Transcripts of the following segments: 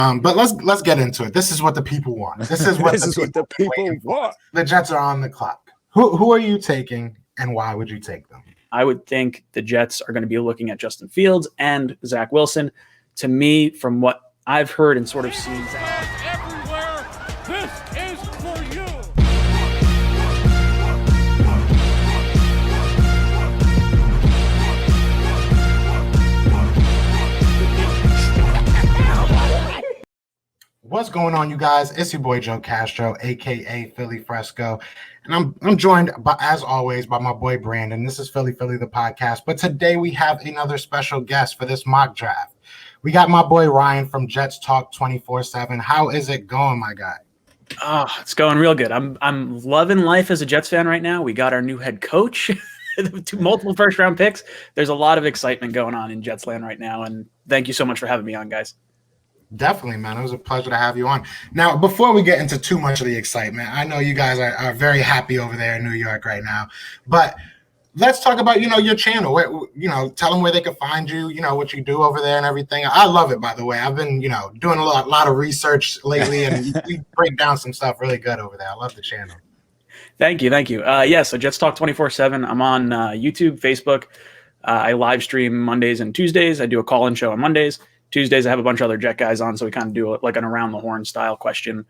But let's get into it. This is what the people want. This is what the people want. The Jets are on the clock. Who are you taking, and why would you take them? I would think the Jets are going to be looking at Justin Fields and Zach Wilson. To me, from what I've heard and sort of seen, everywhere, this is for you. What's going on, you guys? It's your boy Joe Castro, aka Philly Fresco, and I'm joined as always by my boy Brandon. This is Philly the podcast, but today we have another special guest for this mock draft. We got my boy Ryan from Jets Talk 24/7. How is it going, my guy? Oh, it's going real good. I'm loving life as a Jets fan right now. We got our new head coach, multiple first round picks. There's a lot of excitement going on in Jets land right now, and thank you so much for having me on, guys. Definitely, man. It was a pleasure to have you on. Now, before we get into too much of the excitement, I know you guys are very happy over there in New York right now, but let's talk about, your channel. Tell them where they can find you, what you do over there and everything. I love it, by the way. I've been, doing a lot of research lately, and you break down some stuff really good over there. I love the channel. Thank you. So Jets Talk 24/7. I'm on YouTube, Facebook. I live stream Mondays and Tuesdays. I do a call-in show on Mondays. Tuesdays, I have a bunch of other Jet guys on, so we kind of do like an around the horn style question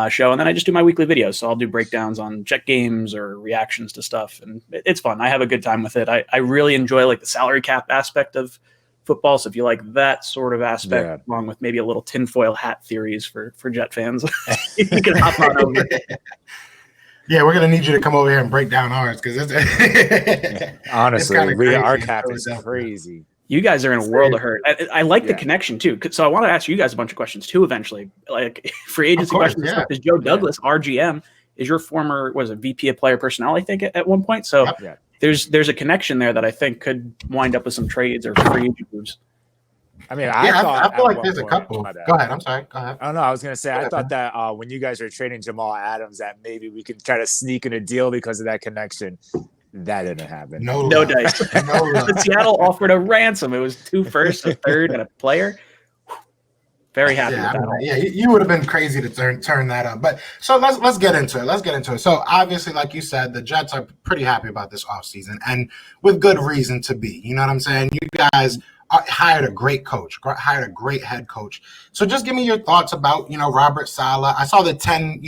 show. And then I just do my weekly videos. So I'll do breakdowns on Jet games or reactions to stuff. And it's fun. I have a good time with it. I really enjoy like the salary cap aspect of football. So if you like that sort of aspect, along with maybe a little tinfoil hat theories for Jet fans, you can hop on over. Yeah, we're gonna need you to come over here and break down ours because honestly, our cap is crazy. You guys are in a world of hurt. I like the connection too. So I want to ask you guys a bunch of questions too eventually, like free agency questions. Because Joe Douglas, our GM, is your former VP of player personnel, I think, at one point. So there's a connection there that I think could wind up with some trades or free agent moves. I mean, I feel like there's a couple. Go ahead. I'm sorry. Go ahead. I don't know. I was going to say, I thought that when you guys were trading Jamal Adams, that maybe we could try to sneak in a deal because of that connection. That didn't happen. No dice. Seattle offered a ransom. It was 2 firsts, a third, and a player. Very happy with that. Yeah, you would have been crazy to turn that up. But so let's get into it. So obviously, like you said, the Jets are pretty happy about this offseason, and with good reason to be. You know what I'm saying? You guys hired a great coach, hired a great head coach. So just give me your thoughts about, Robert Saleh. I saw the 10,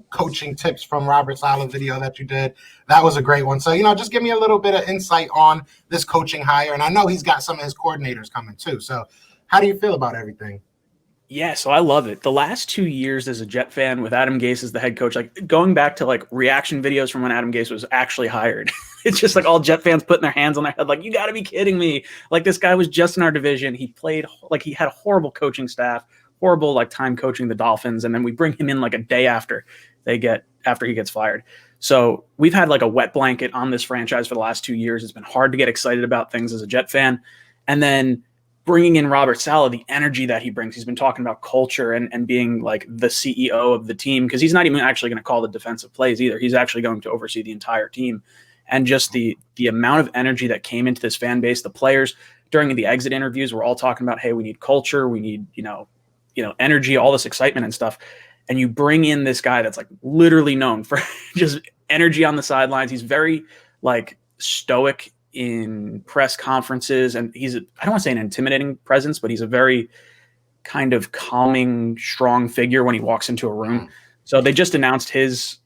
coaching tips from Robert Saleh video that you did. That was a great one. So, just give me a little bit of insight on this coaching hire. And I know he's got some of his coordinators coming too. So how do you feel about everything? Yeah, so I love it. The last 2 years as a Jet fan with Adam Gase as the head coach, like going back to like reaction videos from when Adam Gase was actually hired. It's just like all Jet fans putting their hands on their head like, you got to be kidding me. Like this guy was just in our division. He played like he had a horrible coaching staff, horrible like time coaching the Dolphins. And then we bring him in like a day after he gets fired. So we've had like a wet blanket on this franchise for the last 2 years. It's been hard to get excited about things as a Jet fan. And then bringing in Robert Saleh, the energy that he brings. He's been talking about culture and being like the CEO of the team because he's not even actually going to call the defensive plays either. He's actually going to oversee the entire team. And just the amount of energy that came into this fan base, the players during the exit interviews were all talking about, hey, we need culture, we need, energy, all this excitement and stuff. And you bring in this guy that's like literally known for just energy on the sidelines. He's very like stoic in press conferences, and I don't want to say an intimidating presence, but he's a very kind of calming, strong figure when he walks into a room. So they just announced his,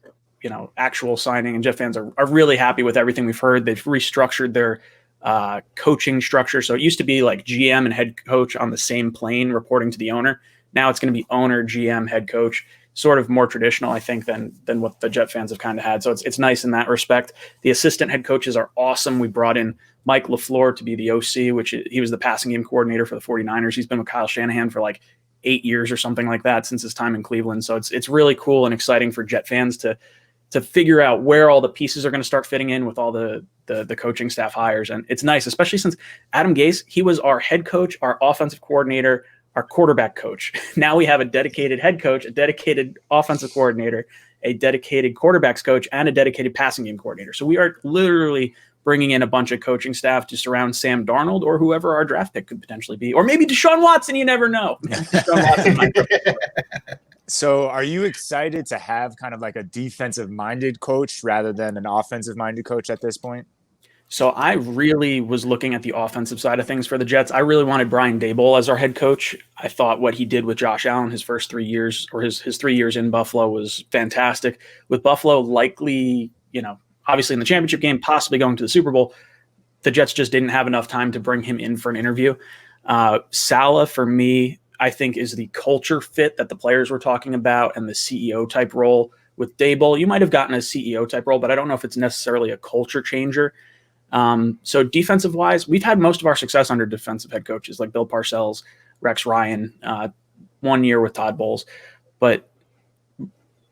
actual signing, and Jet fans are really happy with everything we've heard. They've restructured their coaching structure. So it used to be like GM and head coach on the same plane reporting to the owner. Now it's going to be owner, GM, head coach, sort of more traditional, I think, than what the Jet fans have kind of had. So it's nice in that respect. The assistant head coaches are awesome. We brought in Mike LaFleur to be the OC, which he was the passing game coordinator for the 49ers. He's been with Kyle Shanahan for like 8 years or something like that since his time in Cleveland. So it's really cool and exciting for Jet fans to figure out where all the pieces are going to start fitting in with all the coaching staff hires. And it's nice, especially since Adam Gase, he was our head coach, our offensive coordinator, our quarterback coach. Now we have a dedicated head coach, a dedicated offensive coordinator, a dedicated quarterbacks coach, and a dedicated passing game coordinator. So we are literally bringing in a bunch of coaching staff to surround Sam Darnold or whoever our draft pick could potentially be, or maybe Deshaun Watson. You never know. Deshaun Watson might go. So are you excited to have kind of like a defensive-minded coach rather than an offensive-minded coach at this point? So I really was looking at the offensive side of things for the Jets. I really wanted Brian Daboll as our head coach. I thought what he did with Josh Allen his first 3 years, or his 3 years in Buffalo, was fantastic. With Buffalo likely, obviously in the championship game, possibly going to the Super Bowl, the Jets just didn't have enough time to bring him in for an interview. Saleh, for me, I think is the culture fit that the players were talking about, and the CEO type role. With Daboll, you might have gotten a CEO type role, but I don't know if it's necessarily a culture changer. So defensive wise, we've had most of our success under defensive head coaches like Bill Parcells, Rex Ryan, 1 year with Todd Bowles. But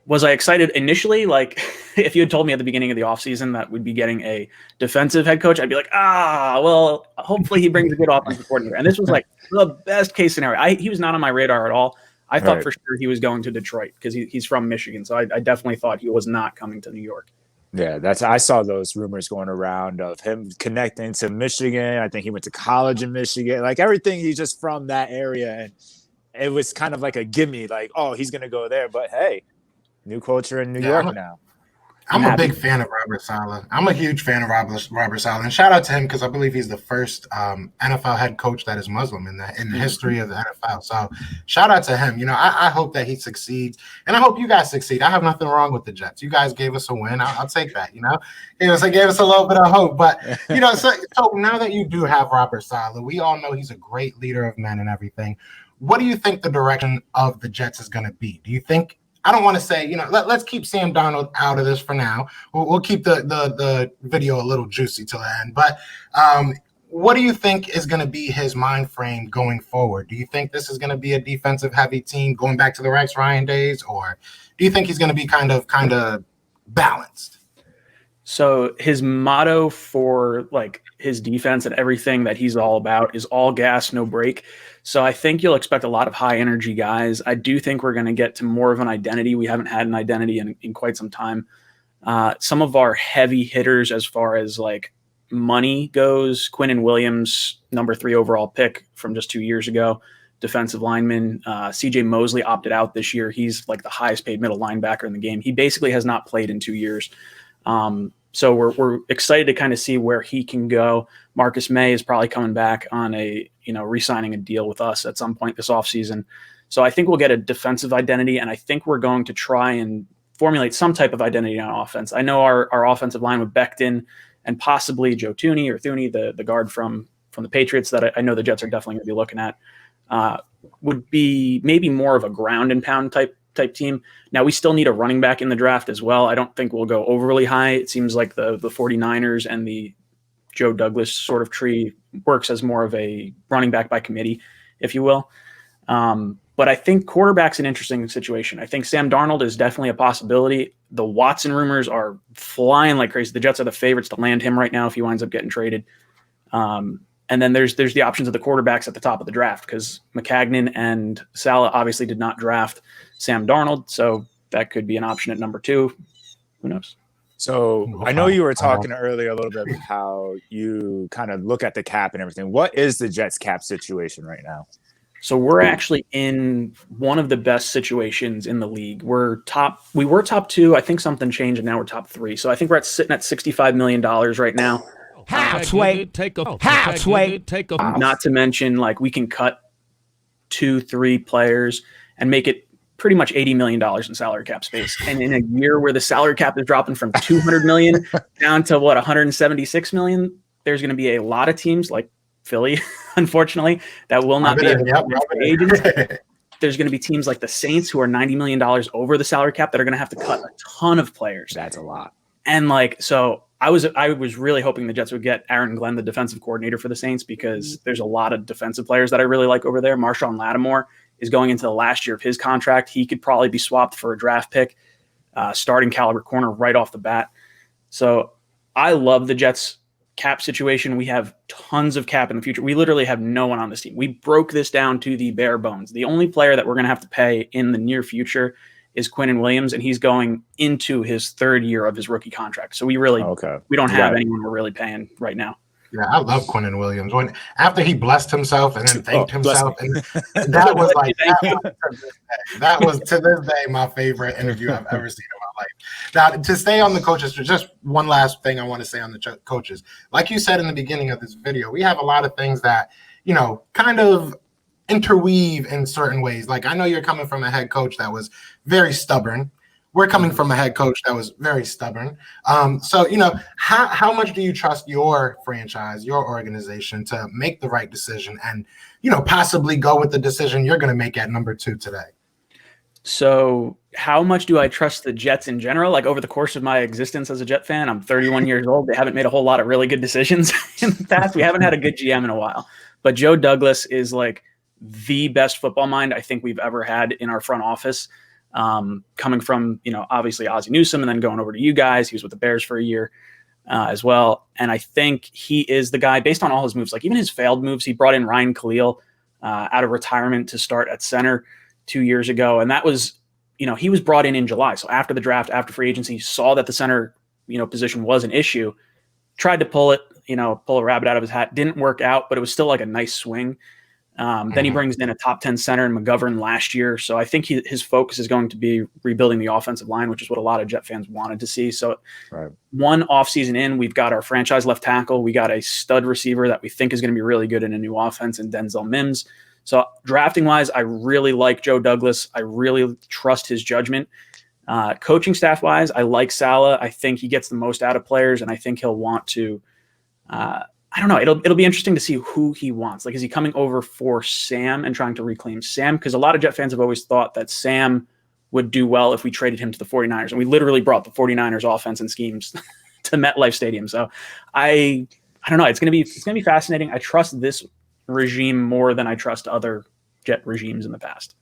was I excited initially? Like, if you had told me at the beginning of the offseason that we'd be getting a defensive head coach, I'd be like, well, hopefully he brings a good offensive coordinator. And this was like the best case scenario. He was not on my radar at all. I thought for sure he was going to Detroit because he's from Michigan. So I definitely thought he was not coming to New York. Yeah, I saw those rumors going around of him connecting to Michigan. I think he went to college in Michigan. Like everything, he's just from that area. And it was kind of like a gimme, like, oh, he's going to go there. But hey, new culture in New York now. I'm a big fan of Robert Saleh. I'm a huge fan of Robert Saleh, and shout out to him because I believe he's the first NFL head coach that is Muslim in the history of the NFL. So shout out to him. I hope that he succeeds, and I hope you guys succeed. I have nothing wrong with the Jets. You guys gave us a win. I'll take that. Gave us a little bit of hope. But so now that you do have Robert Saleh, we all know he's a great leader of men and everything. What do you think the direction of the Jets is going to be? Do you think? I don't want to say, let's keep Sam Darnold out of this for now. We'll keep the video a little juicy till the end. But what do you think is going to be his mind frame going forward? Do you think this is going to be a defensive heavy team going back to the Rex Ryan days, or do you think he's going to be kind of balanced? So his motto for like his defense and everything that he's all about is all gas, no break. So I think you'll expect a lot of high energy guys. I do think we're going to get to more of an identity. We haven't had an identity in quite some time. Some of our heavy hitters as far as like money goes, Quinnen Williams, number 3 overall pick from just 2 years ago, defensive lineman. CJ Mosley opted out this year. He's like the highest paid middle linebacker in the game. He basically has not played in 2 years. So we're excited to kind of see where he can go. Marcus May is probably coming back on re-signing a deal with us at some point this offseason. So I think we'll get a defensive identity, and I think we're going to try and formulate some type of identity on offense. I know our offensive line with Becton and possibly Joe Thuney, the guard from the Patriots that I know the Jets are definitely going to be looking at, would be maybe more of a ground and pound type team. Now, we still need a running back in the draft as well. I don't think we'll go overly high. It seems like the 49ers and the Joe Douglas sort of tree works as more of a running back by committee, if you will. But I think quarterback's an interesting situation. I think Sam Darnold is definitely a possibility. The Watson rumors are flying like crazy. The Jets are the favorites to land him right now if he winds up getting traded. And then there's the options of the quarterbacks at the top of the draft because McCagnon and Saleh obviously did not draft Sam Darnold, so that could be an option at number 2. Who knows? So I know you were talking earlier a little bit about how you kind of look at the cap and everything. What is the Jets cap situation right now? So we're actually in one of the best situations in the league. We were top 2. I think something changed, and now we're top 3. So I think we're sitting at $65 million right now. Halfway. Not to mention, like, we can cut 2-3 players and make it pretty much $80 million in salary cap space. And in a year where the salary cap is dropping from $200 million down to $176 million, there's going to be a lot of teams like Philly, unfortunately, that will not be able to pay agents. There's going to be teams like the Saints who are $90 million over the salary cap that are going to have to cut a ton of players. That's a lot. And so I was really hoping the Jets would get Aaron Glenn, the defensive coordinator for the Saints, because there's a lot of defensive players that I really like over there. Marshawn Lattimore is going into the last year of his contract. He could probably be swapped for a draft pick, starting caliber corner right off the bat. So I love the Jets cap situation. We have tons of cap in the future. We literally have no one on this team. We broke this down to the bare bones. The only player that we're going to have to pay in the near future is Quinnen Williams, and he's going into his third year of his rookie contract. So we don't have anyone we're really paying right now. Yeah, I love Quinnen Williams. After he blessed himself and then thanked himself, and that was to this day my favorite interview I've ever seen in my life. Now, to stay on the coaches, just one last thing I want to say on the coaches. Like you said in the beginning of this video, we have a lot of things that, kind of interweave in certain ways. Like, I know you're coming from a head coach that was very stubborn. We're coming from a head coach that was very stubborn. So, how much do you trust your franchise, your organization to make the right decision and, possibly go with the decision you're going to make at number 2 today? So how much do I trust the Jets in general? Like, over the course of my existence as a Jet fan, I'm 31 years old. They haven't made a whole lot of really good decisions in the past. We haven't had a good GM in a while. But Joe Douglas is like the best football mind I think we've ever had in our front office. Coming from, obviously Ozzie Newsome and then going over to you guys. He was with the Bears for a year as well. And I think he is the guy based on all his moves, like even his failed moves. He brought in Ryan Khalil out of retirement to start at center 2 years ago. And that was, he was brought in July. So after the draft, after free agency, saw that the center, position was an issue, tried to pull a rabbit out of his hat. Didn't work out, but it was still like a nice swing. Then he brings in a top 10 center in McGovern last year. So I think his focus is going to be rebuilding the offensive line, which is what a lot of Jet fans wanted to see. So one offseason in, we've got our franchise left tackle. We got a stud receiver that we think is going to be really good in a new offense in Denzel Mims. So drafting wise, I really like Joe Douglas. I really trust his judgment. Coaching staff wise, I like Saleh. I think he gets the most out of players, and I think he'll want to, I don't know. It'll be interesting to see who he wants. Like, is he coming over for Sam and trying to reclaim Sam? Because a lot of Jet fans have always thought that Sam would do well if we traded him to the 49ers. And we literally brought the 49ers offense and schemes to MetLife Stadium. So I don't know. It's gonna be fascinating. I trust this regime more than I trust other Jet regimes in the past.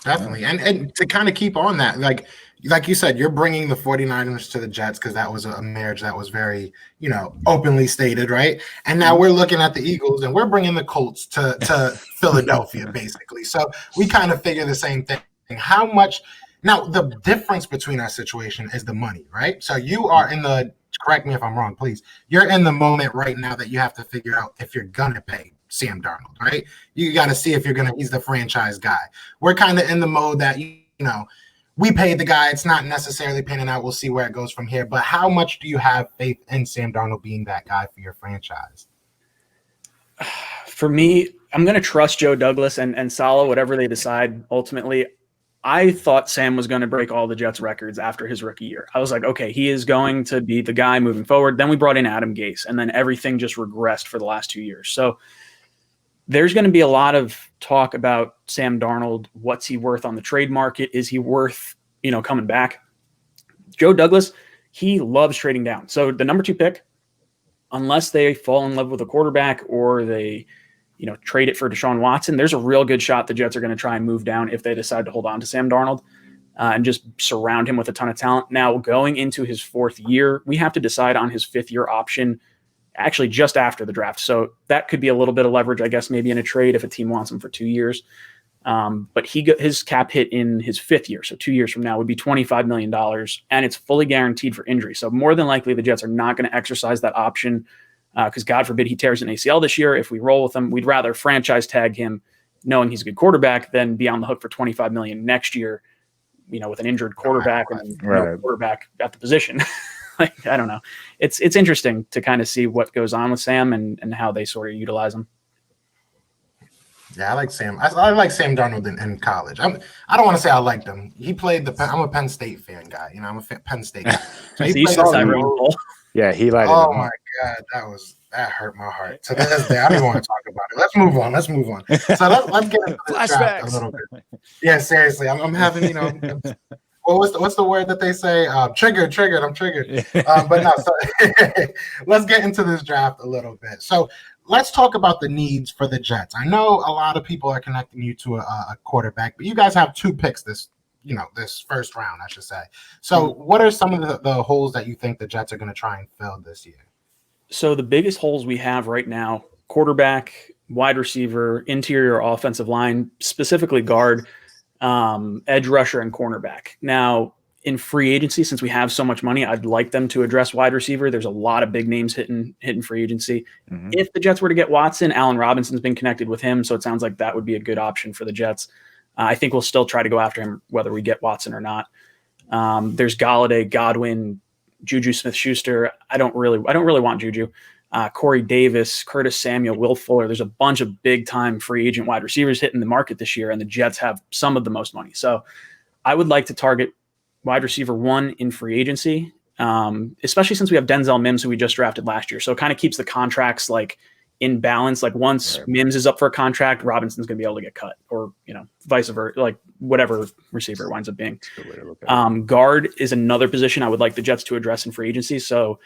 Definitely. And to kind of keep on that, like you said, you're bringing the 49ers to the Jets because that was a marriage that was very, openly stated, right? And now we're looking at the Eagles and we're bringing the Colts to Philadelphia, basically. So we kind of figure the same thing. How much – now, the difference between our situation is the money, right? So you are in the – correct me if I'm wrong, please. You're in the moment right now that you have to figure out if you're going to pay Sam Darnold, right? You got to see if he's the franchise guy. We're kind of in the mode that, we paid the guy. It's not necessarily panning out. We'll see where it goes from here. But how much do you have faith in Sam Darnold being that guy for your franchise? For me, I'm going to trust Joe Douglas and Saleh, whatever they decide ultimately. I thought Sam was going to break all the Jets records after his rookie year. I was like, okay, he is going to be the guy moving forward. Then we brought in Adam Gase, and then everything just regressed for the last 2 years. So there's going to be a lot of talk about Sam Darnold. What's he worth on the trade market? Is he worth, coming back? Joe Douglas, he loves trading down. So the number 2 pick, unless they fall in love with a quarterback or they, trade it for Deshaun Watson, there's a real good shot the Jets are going to try and move down if they decide to hold on to Sam Darnold and just surround him with a ton of talent. Now, going into his 4th year, we have to decide on his 5th year option actually just after the draft. So that could be a little bit of leverage, I guess, maybe in a trade if a team wants him for 2 years. But his cap hit in his 5th year, so 2 years from now, would be $25 million, and it's fully guaranteed for injury. So more than likely the Jets are not going to exercise that option because God forbid he tears an ACL this year. If we roll with him, we'd rather franchise tag him knowing he's a good quarterback than be on the hook for $25 million next year, with an injured quarterback and no quarterback at the position. Like, I don't know. It's interesting to kind of see what goes on with Sam and how they sort of utilize him. Yeah, I like Sam. I like Sam Darnold in college. I don't want to say I liked him. He played I'm a Penn State fan guy. I'm a Penn State guy. So you saw that role. Yeah, he liked it. Oh my God, that hurt my heart. To this day, I don't even want to talk about it. Let's move on. So let's get into this draft a little bit. Yeah, seriously, I'm having well, what's the word that they say? Triggered. I'm triggered. But no, so let's get into this draft a little bit. So let's talk about the needs for the Jets. I know a lot of people are connecting you to a quarterback, but you guys have 2 picks this first round, I should say. So what are some of the holes that you think the Jets are going to try and fill this year? So the biggest holes we have right now, quarterback, wide receiver, interior offensive line, specifically guard. edge rusher, and cornerback. Now, in free agency, since we have so much money, I'd like them to address wide receiver. There's a lot of big names hitting free agency. Mm-hmm. If the Jets were to get Watson, Allen Robinson's been connected with him, so it sounds like that would be a good option for the Jets. I think we'll still try to go after him whether we get Watson or not. There's Galladay, Godwin, Juju Smith-Schuster. I don't really want Juju. Corey Davis, Curtis Samuel, Will Fuller. There's a bunch of big-time free agent wide receivers hitting the market this year, and the Jets have some of the most money. So I would like to target wide receiver 1 in free agency, especially since we have Denzel Mims, who we just drafted last year. So it kind of keeps the contracts like in balance. Like once Mims is up for a contract, Robinson's going to be able to get cut, or vice versa, like whatever receiver it winds up being. Guard is another position I would like the Jets to address in free agency. So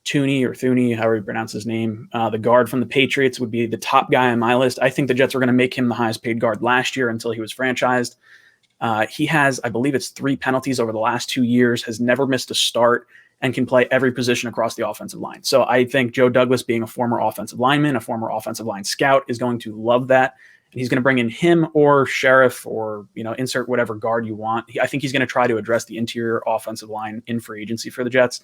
Thuney, however you pronounce his name, the guard from the Patriots would be the top guy on my list. I think the Jets are going to make him the highest paid guard last year until he was franchised. He has, I believe it's 3 penalties over the last 2 years, has never missed a start, and can play every position across the offensive line. So I think Joe Douglas, being a former offensive lineman, a former offensive line scout, is going to love that. And he's going to bring in him or Sheriff, or, insert whatever guard you want. I think he's going to try to address the interior offensive line in free agency for the Jets.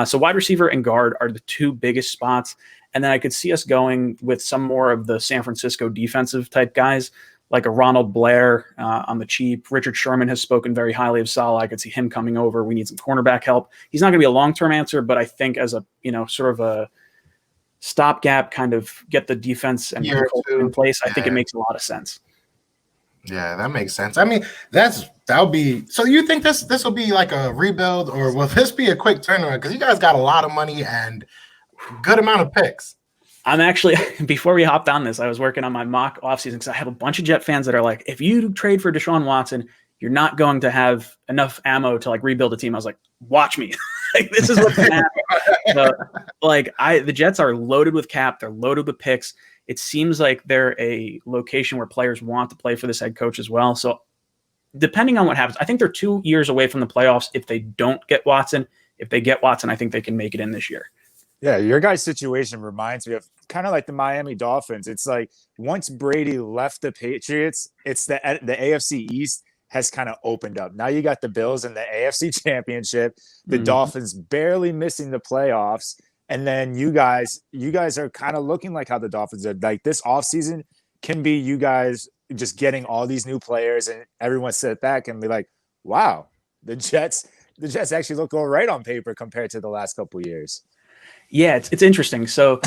So wide receiver and guard are the 2 biggest spots. And then I could see us going with some more of the San Francisco defensive type guys, like a Ronald Blair on the cheap. Richard Sherman has spoken very highly of Saleh. I could see him coming over. We need some cornerback help. He's not going to be a long-term answer, but I think as a, sort of a stopgap, kind of get the defense and in place, I think it makes a lot of sense. Yeah, that makes sense. I mean, that'll be. So you think this will be like a rebuild, or will this be a quick turnaround? Because you guys got a lot of money and good amount of picks. I'm actually, before we hopped on this, I was working on my mock offseason because I have a bunch of Jet fans that are like, if you trade for Deshaun Watson, you're not going to have enough ammo to like rebuild a team. I was like, watch me. Like, this is what's going to happen. So, the Jets are loaded with cap. They're loaded with picks. It seems like they're a location where players want to play for this head coach as well. So depending on what happens, I think they're 2 years away from the playoffs if they don't get Watson. If they get Watson, I think they can make it in this year. Yeah, your guys' situation reminds me of kind of like the Miami Dolphins. It's like once Brady left the Patriots, it's the AFC East has kind of opened up. Now you got the Bills in the AFC Championship, the Dolphins barely missing the playoffs, and then you guys are kind of looking like how the Dolphins are. Like this offseason can be you guys just getting all these new players, and everyone sit back and be like, wow, the Jets actually look all right on paper compared to the last couple of years. Yeah, it's interesting. So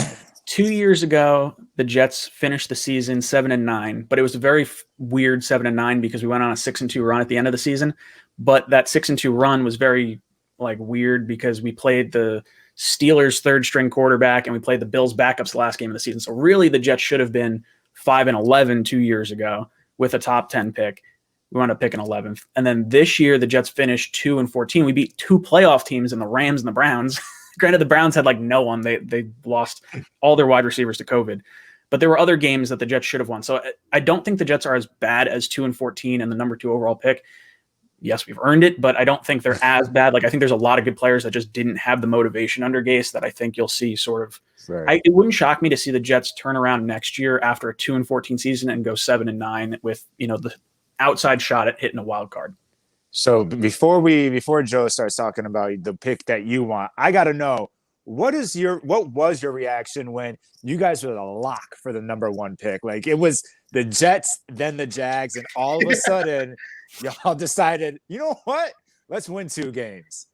2 years ago, the Jets finished the season 7-9, but it was a very weird 7-9 because we went on a 6-2 run at the end of the season. But that 6-2 run was very weird because we played the Steelers' third string quarterback and we played the Bills' backups the last game of the season. So really, the Jets should have been 5-11 2 years ago with a top 10 pick. We wound up picking 11th. And then this year, the Jets finished 2-14. We beat 2 playoff teams in the Rams and the Browns. Granted, the Browns had no one. They lost all their wide receivers to COVID. But there were other games that the Jets should have won. So I don't think the Jets are as bad as 2-14 and the number 2 overall pick. Yes, we've earned it, but I don't think they're as bad. I think there's a lot of good players that just didn't have the motivation under Gase that I think you'll see sort of. Right. It wouldn't shock me to see the Jets turn around next year after a 2-14 season and go 7-9 with the outside shot at hitting a wild card. So before Joe starts talking about the pick that you want, I got to know what was your reaction when you guys were the lock for the number 1 pick? Like it was the Jets, then the Jags, and all of a sudden y'all decided, you know what? Let's win 2 games.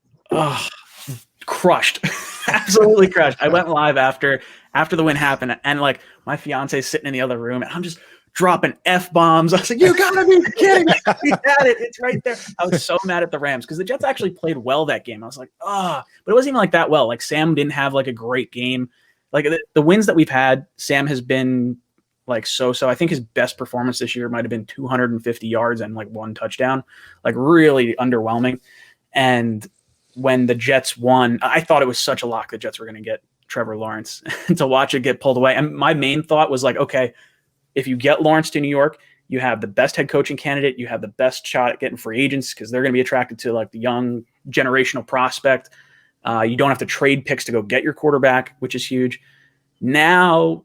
Crushed, absolutely crushed. I went live after the win happened, and my fiance's sitting in the other room, and I'm just dropping F-bombs. I was like, you gotta be kidding me. We had it. It's right there. I was so mad at the Rams because the Jets actually played well that game. I was like, but it wasn't even that well. Sam didn't have a great game. The wins that we've had, Sam has been so-so. I think his best performance this year might have been 250 yards and 1 touchdown. Really underwhelming. And when the Jets won, I thought it was such a lock the Jets were going to get Trevor Lawrence. To watch it get pulled away. And my main thought was okay, if you get Lawrence to New York, you have the best head coaching candidate. You have the best shot at getting free agents because they're going to be attracted to the young generational prospect. You don't have to trade picks to go get your quarterback, which is huge. Now,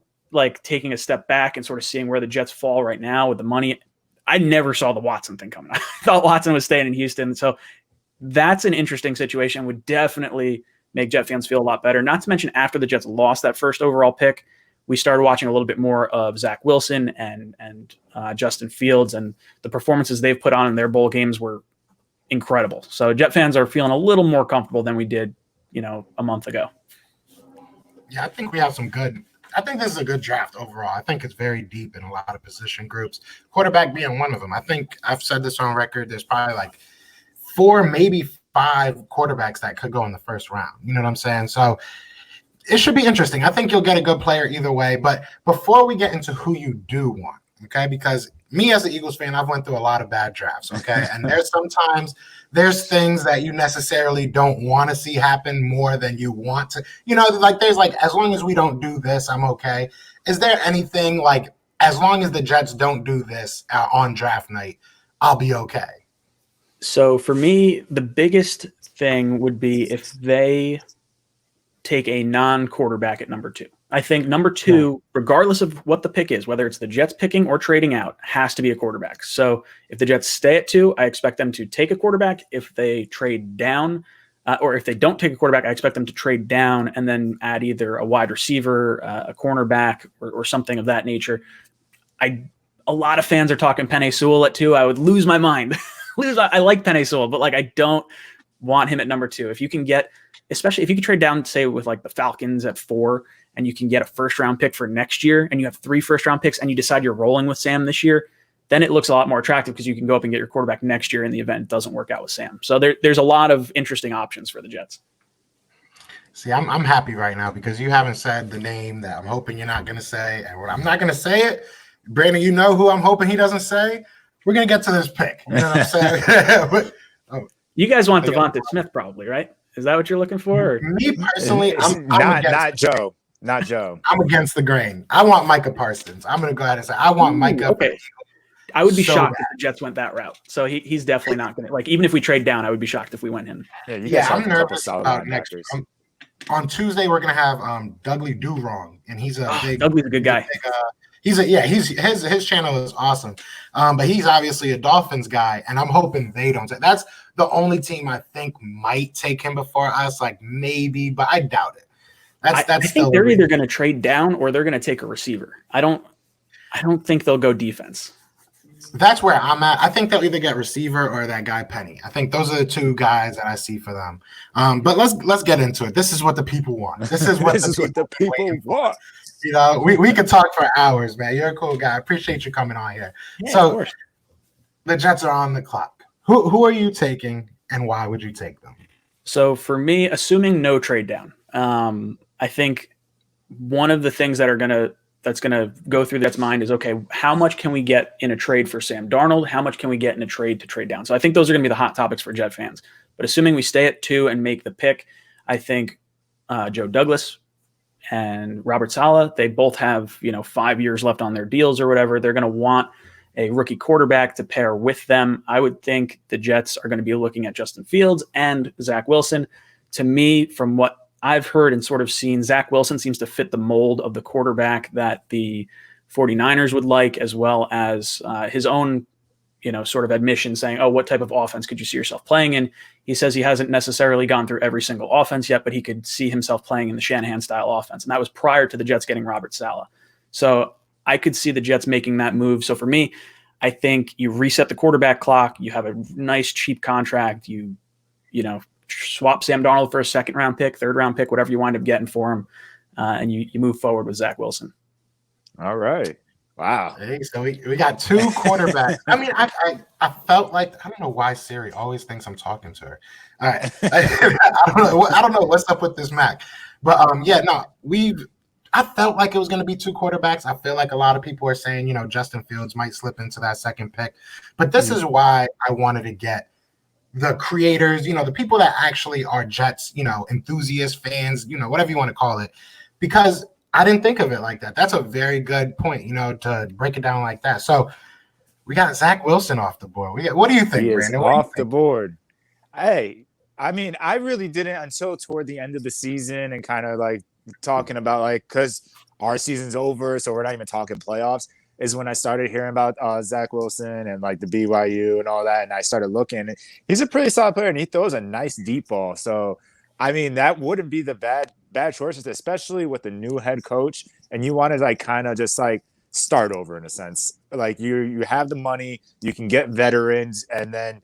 taking a step back and sort of seeing where the Jets fall right now with the money, I never saw the Watson thing coming. I thought Watson was staying in Houston. So that's an interesting situation. Would definitely make Jet fans feel a lot better. Not to mention after the Jets lost that first overall pick, we started watching a little bit more of Zach Wilson and Justin Fields, and the performances they've put on in their bowl games were incredible. So Jet fans are feeling a little more comfortable than we did, a month ago. Yeah, I think we have some good. I think this is a good draft overall. I think it's very deep in a lot of position groups. Quarterback being one of them. I think I've said this on record. There's probably like 4, maybe 5 quarterbacks that could go in the first round. You know what I'm saying? So it should be interesting. I think you'll get a good player either way. But before we get into who you do want, okay, because me as an Eagles fan, I've went through a lot of bad drafts, okay? And there's things that you necessarily don't want to see happen more than you want to. There's as long as we don't do this, I'm okay. Is there anything like, as long as the Jets don't do this on draft night, I'll be okay? So for me, the biggest thing would be if they take a non-quarterback at number 2. I think number 2, regardless of what the pick is, whether it's the Jets picking or trading out, has to be a quarterback. So if the Jets stay at 2, I expect them to take a quarterback. If they trade down, or if they don't take a quarterback, I expect them to trade down and then add either a wide receiver, a cornerback, or something of that nature. A lot of fans are talking Penei Sewell at 2. I would lose my mind. I like Penei Sewell, but I don't want him at number 2. If you can get, especially if you can trade down, say with the Falcons at 4, and you can get a first-round pick for next year, and you have 3 first-round picks, and you decide you're rolling with Sam this year, then it looks a lot more attractive because you can go up and get your quarterback next year in the event it doesn't work out with Sam. So there's a lot of interesting options for the Jets. See, I'm happy right now because you haven't said the name that I'm hoping you're not going to say, and when I'm not going to say it, Brandon, you know who I'm hoping he doesn't say? We're going to get to this pick. You know what I'm saying? You guys want Devontae Smith probably, right? Is that what you're looking for? Or? Me personally, I'm not Joe. Not Joe. I'm against the grain. I want Micah Parsons. I'm going to go ahead and say I want Micah. Okay. I would be shocked if the Jets went that route. So he's definitely not going to, even if we trade down, I would be shocked if we went him. Yeah, I'm nervous about next year. On Tuesday, we're going to have Dougley Durong, and he's a big. Dougley's a good guy. His channel is awesome. But he's obviously a Dolphins guy, and I'm hoping they don't. That's the only team I think might take him before us, maybe, but I doubt it. I think they're either going to trade down or they're going to take a receiver. I don't think they'll go defense. That's where I'm at. I think they'll either get receiver or that guy Penny. I think those are the 2 guys that I see for them. But let's get into it. This is what the people want. This is what the people want. We could talk for hours, man. You're a cool guy. I appreciate you coming on here. Yeah, so of course. The Jets are on the clock. Who are you taking, and why would you take them? So for me, assuming no trade down, I think one of the things that's gonna go through that's mind is, okay, how much can we get in a trade for Sam Darnold? How much can we get in a trade to trade down? So I think those are gonna be the hot topics for Jet fans. But assuming we stay at 2 and make the pick, I think Joe Douglas and Robert Saleh, they both have 5 years left on their deals or whatever. They're gonna want a rookie quarterback to pair with them. I would think the Jets are going to be looking at Justin Fields and Zach Wilson. To me, from what I've heard and sort of seen, Zach Wilson seems to fit the mold of the quarterback that the 49ers would like, as well as his own, sort of admission saying, oh, what type of offense could you see yourself playing in? He says he hasn't necessarily gone through every single offense yet, but he could see himself playing in the Shanahan-style offense. And that was prior to the Jets getting Robert Saleh. So I could see the Jets making that move. So for me, I think you reset the quarterback clock. You have a nice cheap contract. You swap Sam Darnold for a 2nd-round pick, 3rd-round pick, whatever you wind up getting for him, and you move forward with Zach Wilson. All right. Wow. Hey, so we got 2 quarterbacks. I mean, I felt like, I don't know why Siri always thinks I'm talking to her. All right. I don't know what's up with this Mac, but I felt like it was going to be 2 quarterbacks. I feel like a lot of people are saying, Justin Fields might slip into that 2nd pick. But this is why I wanted to get the creators, the people that actually are Jets, enthusiasts, fans, whatever you want to call it, because I didn't think of it like that. That's a very good point, to break it down like that. So we got Zach Wilson off the board. What do you think, Brandon? Off the board. Hey, I mean, I really didn't until toward the end of the season and kind of talking about because our season's over, so we're not even talking playoffs. is when I started hearing about Zach Wilson and like the BYU and all that. And I started looking, and he's a pretty solid player and he throws a nice deep ball. So, I mean, that wouldn't be the bad choices, especially with the new head coach. And you want to like kind of just like start over in a sense. Like you have the money, you can get veterans, and then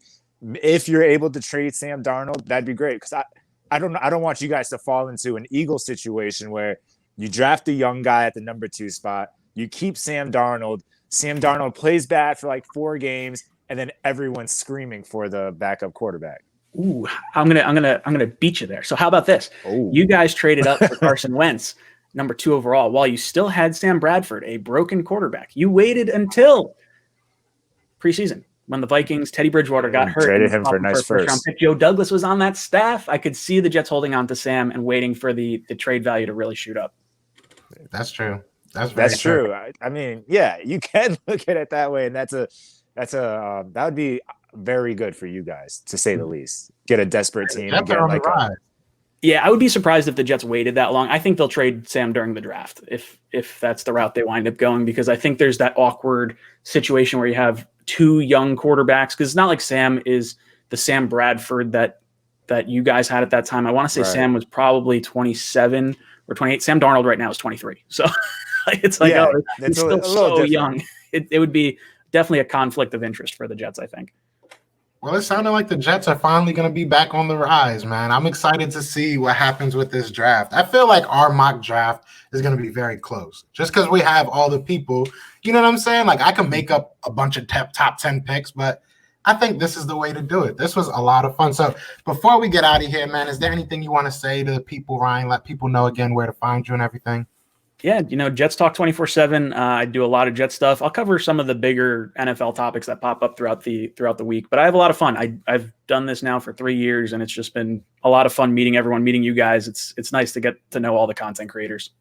if you're able to trade Sam Darnold, that'd be great. Because I don't want you guys to fall into an Eagle situation where you draft a young guy at the number 2 spot, you keep Sam Darnold. Sam Darnold plays bad for like 4 games, and then everyone's screaming for the backup quarterback. Ooh, I'm gonna beat you there. So how about this? Ooh. You guys traded up for Carson Wentz, number 2 overall, while you still had Sam Bradford, a broken quarterback. You waited until preseason when the Vikings, Teddy Bridgewater got hurt. Traded him for a nice first round pick. Joe Douglas was on that staff. I could see the Jets holding on to Sam and waiting for the trade value to really shoot up. That's true. That's true. I mean, yeah, you can look at it that way, and that would be very good for you guys, to say the least. Get a desperate team. And get like yeah, I would be surprised if the Jets waited that long. I think they'll trade Sam during the draft if that's the route they wind up going, because I think there's that awkward situation where you have 2 young quarterbacks, because it's not like Sam is the Sam Bradford that you guys had at that time. I want to say right. Sam was probably 27 or 28. Sam Darnold right now is 23. So it's like, he's still so different. Young. It would be definitely a conflict of interest for the Jets, I think. Well, it sounded like the Jets are finally going to be back on the rise, man. I'm excited to see what happens with this draft. I feel like our mock draft is going to be very close just because we have all the people. You know what I'm saying? Like, I can make up a bunch of top 10 picks, but I think this is the way to do it. This was a lot of fun. So before we get out of here, man, is there anything you want to say to the people, Ryan? Let people know again where to find you and everything. Yeah, Jets Talk 24/7. I do a lot of Jet stuff. I'll cover some of the bigger NFL topics that pop up throughout the week, but I have a lot of fun. I've done this now for 3 years, and it's just been a lot of fun meeting everyone, meeting you guys. It's nice to get to know all the content creators.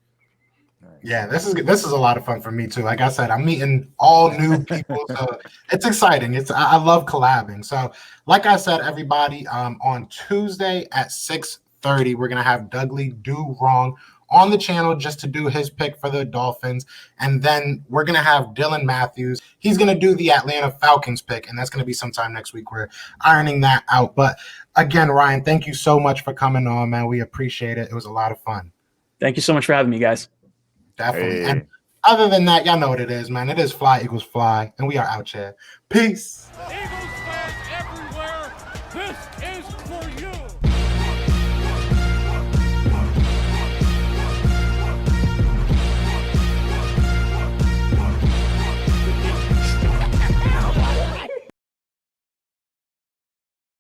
Yeah, this is a lot of fun for me too. Like I said, I'm meeting all new people, so it's exciting. I love collabing. So, like I said, everybody, on Tuesday at 6:30, we're gonna have Dougley Do Wrong on the channel just to do his pick for the Dolphins. And then we're going to have Dylan Matthews. He's going to do the Atlanta Falcons pick, and that's going to be sometime next week. We're ironing that out. But again, Ryan, thank you so much for coming on, man. We appreciate it. It was a lot of fun. Thank you so much for having me, guys. Definitely. Hey. And other than that, y'all know what it is, man. It is Fly Eagles Fly, and we are out here. Peace.